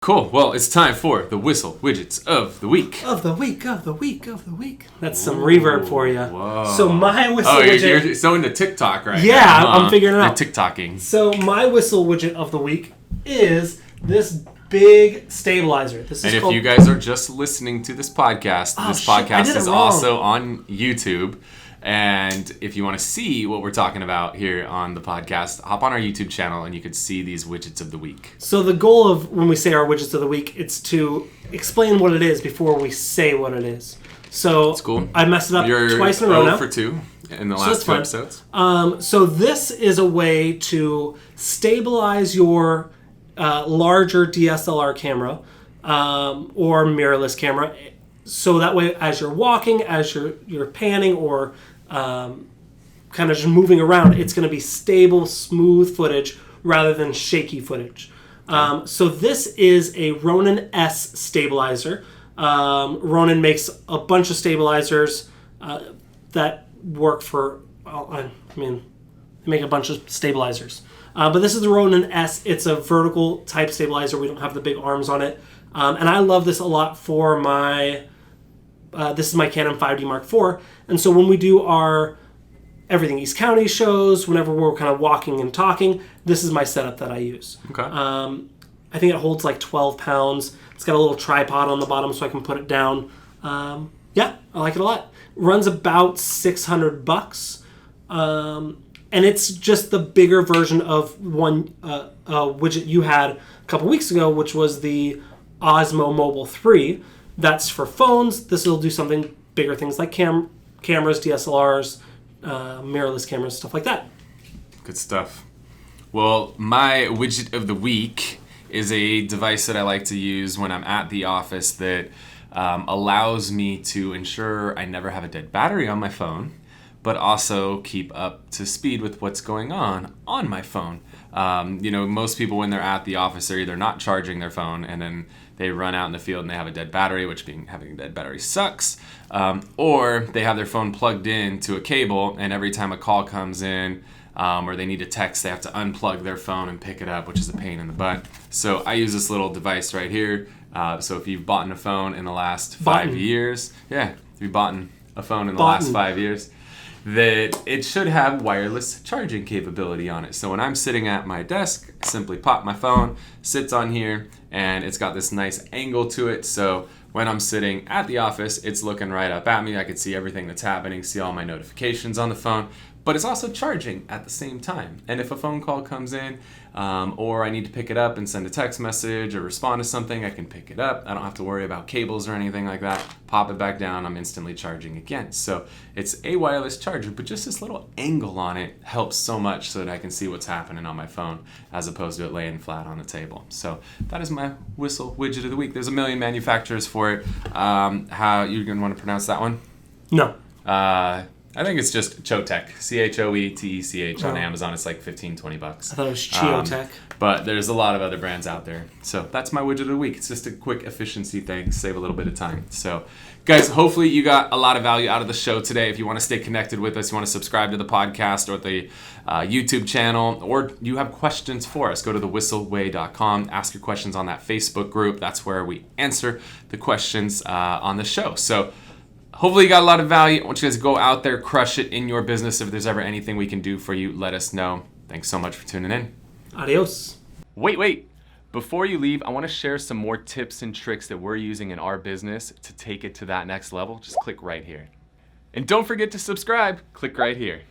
Cool. Well, it's time for the Whissel Widgets of the Week. Of the week. That's some reverb for you. Whoa. So my Whissel widget... you're so into TikTok right now. Yeah, I'm figuring it out. You're TikToking. So my Whissel widget of the week is this big stabilizer. If you guys are just listening to this podcast, this podcast is also on YouTube. And if you want to see what we're talking about here on the podcast, hop on our YouTube channel and you could see these widgets of the week. So the goal of when we say our widgets of the week, it's to explain what it is before we say what it is. So that's cool. I messed it up twice in a row now. For 2 in the last 2 episodes. So this is a way to stabilize your larger DSLR camera or mirrorless camera. So that way, as you're walking, as you're panning, or kind of just moving around, it's going to be stable, smooth footage rather than shaky footage. So this is a Ronin S stabilizer. Ronin makes a bunch of stabilizers that work for, they make a bunch of stabilizers. But this is the Ronin S. It's a vertical type stabilizer. We don't have the big arms on it. And I love this a lot for my... this is my Canon 5D Mark IV, and so when we do our Everything East County shows, whenever we're kind of walking and talking, this is my setup that I use. Okay. I think it holds like 12 pounds. It's got a little tripod on the bottom so I can put it down. Yeah, I like it a lot. Runs about $600, and it's just the bigger version of one widget you had a couple weeks ago, which was the Osmo Mobile 3. That's for phones. This will do something bigger, things like cameras, DSLRs, mirrorless cameras, stuff like that. Good stuff. Well, my widget of the week is a device that I like to use when I'm at the office that allows me to ensure I never have a dead battery on my phone, but also keep up to speed with what's going on my phone. Most people when they're at the office are either not charging their phone and then they run out in the field and they have a dead battery, which having a dead battery sucks, or they have their phone plugged in to a cable and every time a call comes in or they need a text, they have to unplug their phone and pick it up, which is a pain in the butt. So I use this little device right here. So if you've bought a phone in the last 5 years, if you've bought a phone in the last 5 years, that it should have wireless charging capability on it. So when I'm sitting at my desk, I simply pop my phone, sits on here, and it's got this nice angle to it. So when I'm sitting at the office, it's looking right up at me. I can see everything that's happening, see all my notifications on the phone, but it's also charging at the same time. And if a phone call comes in, or I need to pick it up and send a text message or respond to something, I can pick it up. I don't have to worry about cables or anything like that. Pop it back down, I'm instantly charging again. So it's a wireless charger, but just this little angle on it helps so much so that I can see what's happening on my phone as opposed to it laying flat on the table. So that is my Whissel widget of the week. There's a million manufacturers for it. How you're going to want to pronounce that one? No. I think it's just Choetech, Choetech on Amazon. It's like $15-20. I thought it was Choetech. But there's a lot of other brands out there. So that's my widget of the week. It's just a quick efficiency thing, save a little bit of time. So guys, hopefully you got a lot of value out of the show today. If you want to stay connected with us, you want to subscribe to the podcast or the YouTube channel, or you have questions for us, go to thewhisselway.com. Ask your questions on that Facebook group. That's where we answer the questions on the show. So hopefully you got a lot of value. I want you guys to go out there, crush it in your business. If there's ever anything we can do for you, let us know. Thanks so much for tuning in. Adios. Wait. Before you leave, I want to share some more tips and tricks that we're using in our business to take it to that next level. Just click right here. And don't forget to subscribe. Click right here.